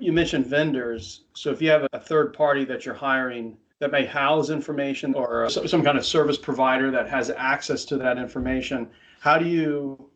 You mentioned vendors. So if you have a third party that you're hiring that may house information or some kind of service provider that has access to that information, how do you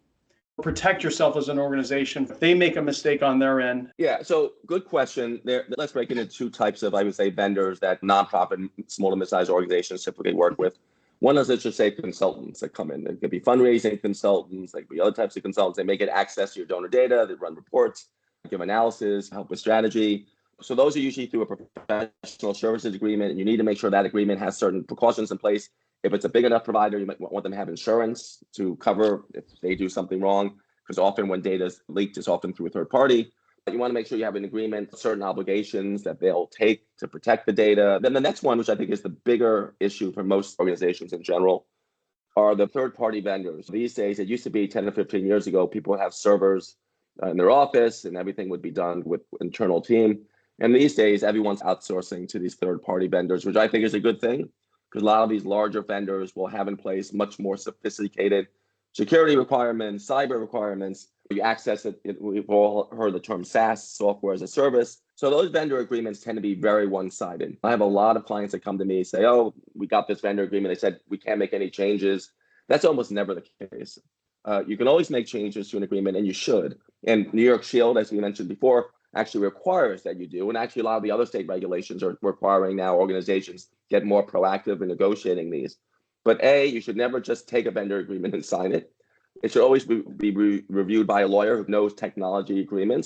protect yourself as an organization if they make a mistake on their end? Yeah, so good question. Let's break it into two types of, I would say, vendors that nonprofit, small to mid-sized organizations typically work with. One is, let's just say, consultants that come in. It could be fundraising consultants, there could be other types of consultants. They may get access to your donor data, they run reports, give analysis, help with strategy. So those are usually through a professional services agreement, and you need to make sure that agreement has certain precautions in place. If it's a big enough provider, you might want them to have insurance to cover if they do something wrong, because often when data is leaked, it's often through a third party. You want to make sure you have an agreement, certain obligations that they'll take to protect the data. Then the next one, which I think is the bigger issue for most organizations in general, are the third-party vendors. These days, it used to be 10 or 15 years ago, people would have servers in their office and everything would be done with internal team. And these days, everyone's outsourcing to these third-party vendors, which I think is a good thing, because a lot of these larger vendors will have in place much more sophisticated security requirements, cyber requirements. You access it, we've all heard the term SaaS, software as a service. So those vendor agreements tend to be very one-sided. I have a lot of clients that come to me and say, oh, we got this vendor agreement. They said we can't make any changes. That's almost never the case. You can always make changes to an agreement, and you should. And New York Shield, as we mentioned before, actually requires that you do. And actually, a lot of the other state regulations are requiring now organizations get more proactive in negotiating these. But A, you should never just take a vendor agreement and sign it. It should always be reviewed by a lawyer who knows technology agreements.